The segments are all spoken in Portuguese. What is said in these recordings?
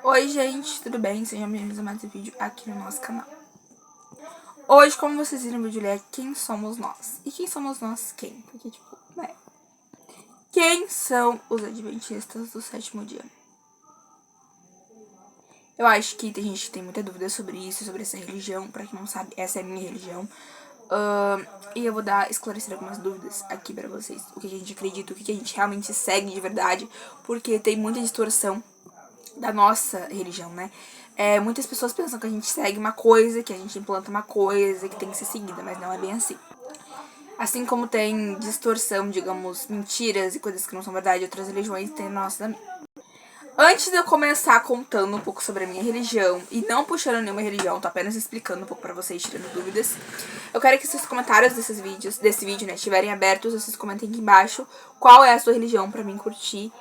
Oi gente, tudo bem? Sejam bem-vindos a mais um vídeo aqui no nosso canal. Hoje, como vocês viram no vídeo, é quem somos nós. E quem somos nós quem? Porque, tipo, né? Quem são os adventistas do sétimo dia? Eu acho que tem gente que tem muita dúvida sobre isso, sobre essa religião. Pra quem não sabe, essa é a minha religião. E eu vou esclarecer algumas dúvidas aqui pra vocês. O que a gente acredita, o que a gente realmente segue de verdade. Porque tem muita distorção da nossa religião, né? Muitas pessoas pensam que a gente segue uma coisa, que a gente implanta uma coisa, que tem que ser seguida, mas não é bem assim. Assim como tem distorção, digamos, mentiras e coisas que não são verdade, outras religiões têm a nossa também. Antes de eu começar contando um pouco sobre a minha religião, e não puxando nenhuma religião, tô apenas explicando um pouco pra vocês, tirando dúvidas, eu quero que os comentários desse vídeo, né, estiverem abertos, vocês comentem aqui embaixo qual é a sua religião pra mim curtir.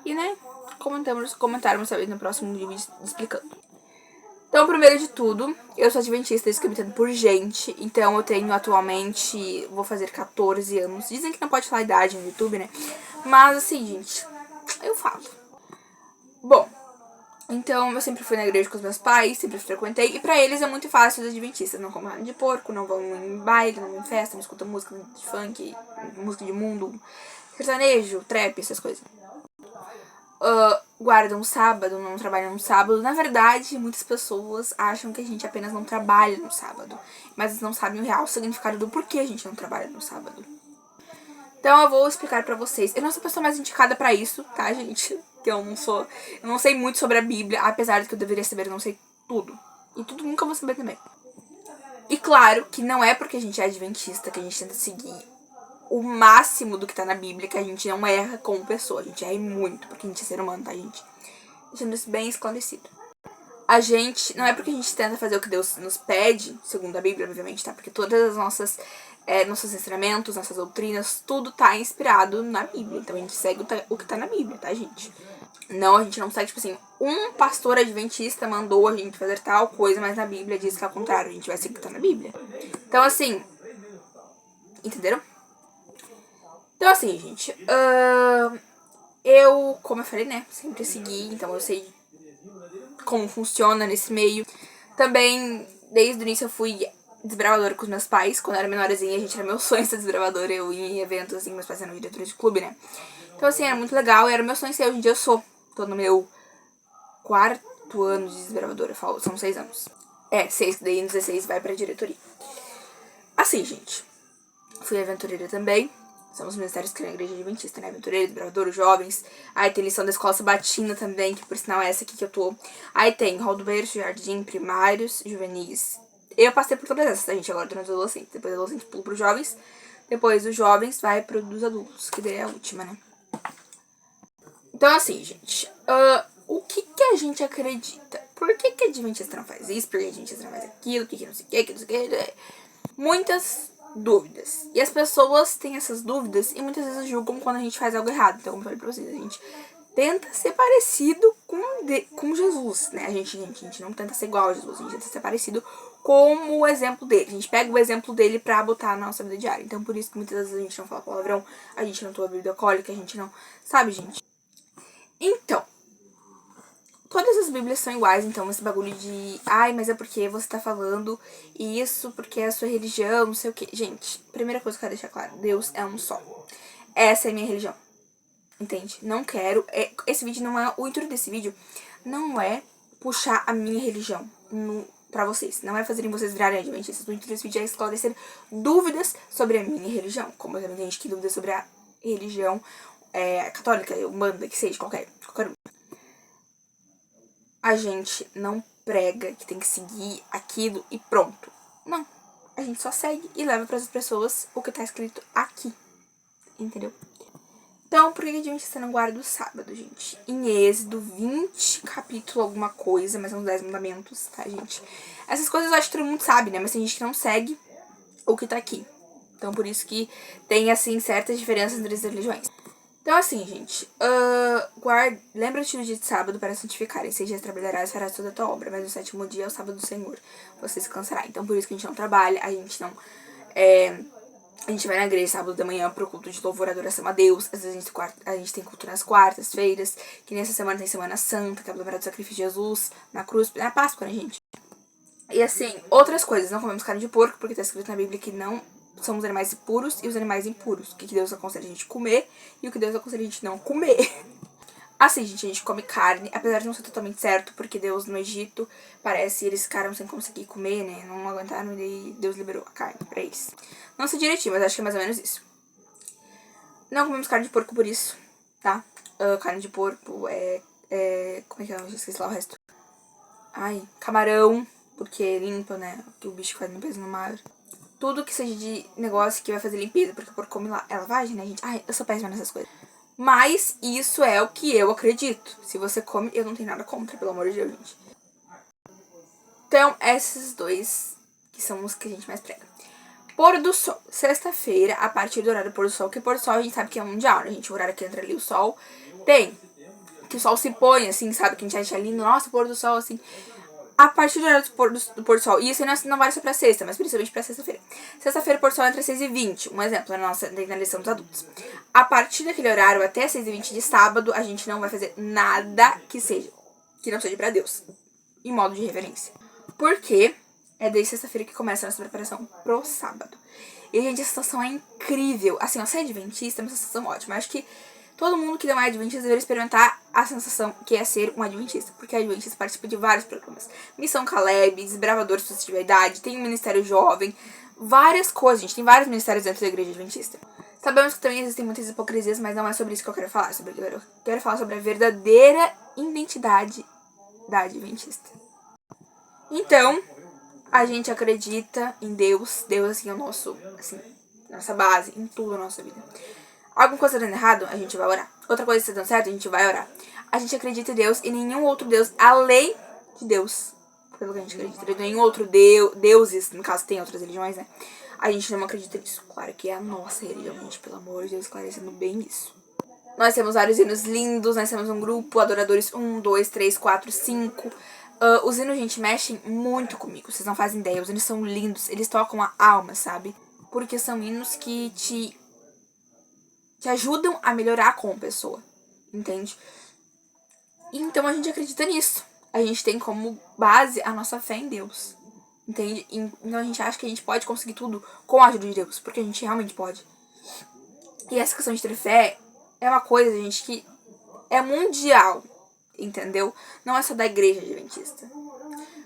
E, né, comentarmos talvez no próximo vídeo explicando. Então, primeiro de tudo, eu sou adventista, isso que eu me entendo por gente. Então, eu tenho atualmente, vou fazer 14 anos. Dizem que não pode falar idade no YouTube, né? Mas, assim, gente, eu falo. Bom, então eu sempre fui na igreja com os meus pais, sempre frequentei. E pra eles é muito fácil os adventistas. Não comem carne de porco, não vão em baile, não vão em festa, não escutam música de funk, música de mundo, sertanejo, trap, essas coisas. Guardam sábado, não trabalham no sábado. Na verdade, muitas pessoas acham que a gente apenas não trabalha no sábado, mas não sabem o real significado do porquê a gente não trabalha no sábado. Então eu vou explicar pra vocês. Eu não sou a pessoa mais indicada pra isso, tá, gente? Que eu não sei muito sobre a Bíblia, apesar de que eu deveria saber, eu não sei tudo. E tudo nunca vou saber também. E claro que não é porque a gente é adventista que a gente tenta seguir o máximo do que tá na Bíblia, que a gente não erra como pessoa. A gente erra muito, porque a gente é ser humano, tá, gente? Deixando isso bem esclarecido. A gente, não é porque a gente tenta fazer o que Deus nos pede, segundo a Bíblia, obviamente, tá? Porque todas as nossos ensinamentos, nossas doutrinas, tudo tá inspirado na Bíblia. Então a gente segue o que tá na Bíblia, tá, gente? Não, a gente não segue, tipo assim, um pastor adventista mandou a gente fazer tal coisa, mas na Bíblia diz que é ao contrário, a gente vai seguir o que tá na Bíblia. Então, assim, entenderam? Então, assim, gente, eu, como eu falei, né, sempre segui, então eu sei como funciona nesse meio. Também, desde o início, eu fui desbravadora com os meus pais. Quando eu era menorzinha, a gente era meu sonho ser desbravadora. Eu ia em eventos, assim, meus pais eram diretores de clube, né? Então, assim, era muito legal. E era meu sonho ser. Hoje em dia eu sou. Tô no meu 4º ano de desbravadora. São 6 anos. 6, daí em 16 vai pra diretoria. Assim, gente. Fui aventureira também. São os ministérios que na igreja adventista, né? Aventureiro, desbravador, jovens. Aí tem lição da escola sabatina também, que por sinal é essa aqui que eu tô. Aí tem hall do berço, jardim, primários, juvenis. Eu passei por todas essas, tá, gente? Agora tô nos adolescentes. Depois do adolescente pulo pros jovens. Depois dos jovens vai pro dos adultos, que daí é a última, né? Então, assim, gente. O que a gente acredita? Por que a adventista não faz isso? Por que a adventista não faz aquilo? Por que não sei o que não sei o que? Muitas dúvidas. E as pessoas têm essas dúvidas e muitas vezes julgam quando a gente faz algo errado. Então, como eu falei pra vocês, a gente tenta ser parecido com Jesus, né? A gente não tenta ser igual a Jesus, a gente tenta ser parecido com o exemplo dele. A gente pega o exemplo dele pra botar na nossa vida diária. Então, por isso que muitas vezes a gente não fala palavrão, a gente não toma bebida alcoólica, a gente não... Sabe, gente? Então, todas as Bíblias são iguais, então esse bagulho de ai, mas é porque você tá falando isso, porque é a sua religião, não sei o que. Gente, primeira coisa que eu quero deixar claro, Deus é um só. Essa é a minha religião. Entende? Não quero. Esse vídeo não é. O intuito desse vídeo não é puxar a minha religião pra vocês. Não é fazerem vocês virarem adventistas. O intuito desse vídeo é esclarecer dúvidas sobre a minha religião. Como também tem gente que dúvida sobre a religião católica, umbanda, que seja, qualquer um. A gente não prega que tem que seguir aquilo e pronto. Não. A gente só segue e leva para as pessoas o que tá escrito aqui. Entendeu? Então, por que a gente não guarda o sábado, gente? Em Êxodo 20, capítulo alguma coisa, mas são os 10 mandamentos, tá, gente? Essas coisas eu acho que todo mundo sabe, né? Mas tem gente que não segue o que tá aqui. Então, por isso que tem, assim, certas diferenças entre as religiões. Então, assim, gente, lembra-te do dia de sábado para santificarem. 6 dias trabalharás e farás toda a tua obra, mas no 7º dia é o sábado do Senhor. Você descansará. Então, por isso que a gente não trabalha, a gente não A gente vai na igreja sábado da manhã pro culto de louvor, adoração a Deus. Às vezes a gente tem culto nas quartas-feiras, que nessa semana tem Semana Santa, que é a lembrar do sacrifício de Jesus na cruz, na Páscoa, né, gente? E assim, outras coisas, não comemos carne de porco, porque tá escrito na Bíblia que não são os animais puros e os animais impuros. O que Deus aconselha a gente comer e o que Deus aconselha a gente não comer. Assim, gente, a gente come carne, apesar de não ser totalmente certo, porque Deus no Egito, parece, eles ficaram sem conseguir comer, né? Não aguentaram e daí Deus liberou a carne pra eles. Não sei direitinho, mas acho que é mais ou menos isso. Não comemos carne de porco por isso, tá? Carne de porco como é que é? Eu já esqueci lá o resto. Ai, camarão, porque limpa, né? Que o bicho faz limpeza no mar. Tudo que seja de negócio que vai fazer limpeza, porque o porco come lá. É lavagem, né, gente? Ai, eu sou péssima nessas coisas. Mas isso é o que eu acredito. Se você come, eu não tenho nada contra, pelo amor de Deus, gente. Então, esses dois que são os que a gente mais prega. Pôr do sol. Sexta-feira, a partir do horário do pôr do sol, que pôr do sol a gente sabe que é mundial, né, gente? O horário que entra ali o sol tem. Que o sol se põe, assim, sabe? Que a gente acha lindo. Nossa, pôr do sol, assim. A partir do horário do pôr do sol. E isso não vale só pra sexta, mas principalmente pra sexta-feira. Sexta-feira, o pôr do sol entra às 6h20. Um exemplo, na nossa lição dos adultos. A partir daquele horário, até às 6h20 de sábado, a gente não vai fazer nada que não seja pra Deus. Em modo de reverência. Porque é desde sexta-feira que começa a nossa preparação pro sábado. E, gente, a sensação é incrível. Assim, ó, ser adventista é uma sensação ótima. Eu acho que todo mundo que não é adventista deveria experimentar a sensação que é ser um adventista. Porque a adventista participa de vários programas. Missão Caleb, Desbravadores se você tiver idade, tem o Ministério Jovem, várias coisas, gente. Tem vários ministérios dentro da igreja adventista. Sabemos que também existem muitas hipocrisias, mas não é sobre isso que eu quero falar. Eu quero falar sobre a verdadeira identidade da adventista. Então, a gente acredita em Deus. Deus, assim, é o nosso, assim, nossa base em tudo na nossa vida. Alguma coisa dando errado, a gente vai orar. Outra coisa dando certo, a gente vai orar. A gente acredita em Deus e nenhum outro Deus além de Deus. Pelo que a gente acredita. Nenhum outro deuses, no caso tem outras religiões, né? A gente não acredita nisso. Claro que é a nossa religião, gente. Pelo amor de Deus, esclarecendo bem isso. Nós temos vários hinos lindos. Nós temos um grupo, adoradores 1, 2, 3, 4, 5. Os hinos, gente, mexem muito comigo. Vocês não fazem ideia. Os hinos são lindos. Eles tocam a alma, sabe? Porque são hinos que te ajudam a melhorar como pessoa, entende? Então a gente acredita nisso. A gente tem como base a nossa fé em Deus, entende? Então a gente acha que a gente pode conseguir tudo com a ajuda de Deus, porque a gente realmente pode. E essa questão de ter fé é uma coisa, gente, que é mundial, entendeu? Não é só da igreja adventista.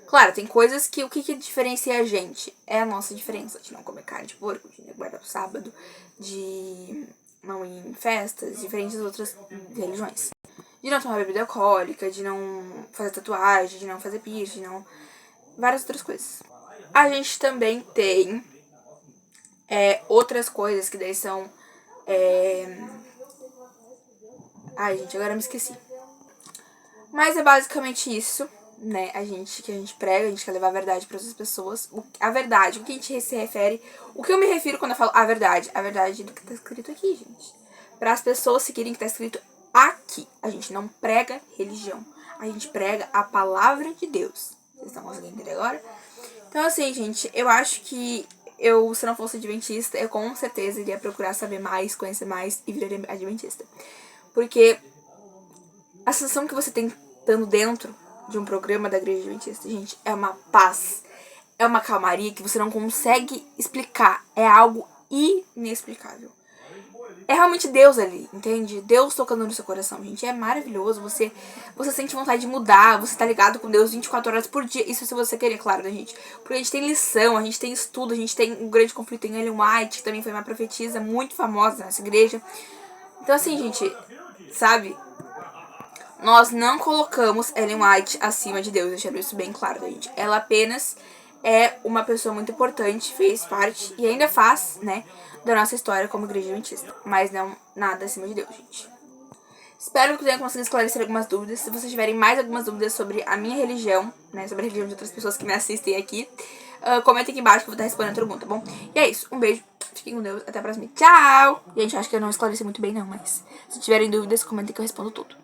Claro, tem coisas que o que diferencia a gente é a nossa diferença de não comer carne de porco, de guardar o sábado, de não ir em festas, diferentes outras religiões. De não tomar bebida alcoólica, de não fazer tatuagem, de não fazer piercing, de não... várias outras coisas. A gente também tem outras coisas que daí são... Ai, gente, agora eu me esqueci. Mas é basicamente isso, né? Que a gente prega, a gente quer levar a verdade para outras pessoas. A verdade, o que a gente se refere... O que eu me refiro quando eu falo a verdade? A verdade do que tá escrito aqui, gente. Para as pessoas seguirem o que tá escrito aqui. A gente não prega religião. A gente prega a palavra de Deus. Vocês estão conseguindo entender agora? Então, assim, gente, eu acho que se não fosse adventista, eu com certeza iria procurar saber mais, conhecer mais e viraria adventista. Porque a sensação que você tem estando dentro de um programa da igreja adventista, gente, é uma paz, é uma calmaria que você não consegue explicar. É algo inexplicável. É realmente Deus ali, entende? Deus tocando no seu coração, gente. É maravilhoso. Você sente vontade de mudar. Você tá ligado com Deus 24 horas por dia. Isso se você querer, claro, né, gente? Porque a gente tem lição, a gente tem estudo, a gente tem um grande conflito em Ellen White, que também foi uma profetisa muito famosa nessa igreja. Então, assim, gente, sabe? Nós não colocamos Ellen White acima de Deus. Deixando isso bem claro, né, gente? Ela apenas é uma pessoa muito importante, fez parte e ainda faz, né, da nossa história como igreja adventista. Mas não nada acima de Deus, gente. Espero que tenha conseguido esclarecer algumas dúvidas. Se vocês tiverem mais algumas dúvidas sobre a minha religião, né, sobre a religião de outras pessoas que me assistem aqui, comentem aqui embaixo que eu vou estar respondendo todo mundo, tá bom? E é isso. Um beijo. Fiquem com Deus. Até a próxima. Tchau! Gente, acho que eu não esclareci muito bem, não, mas se tiverem dúvidas, comentem que eu respondo tudo.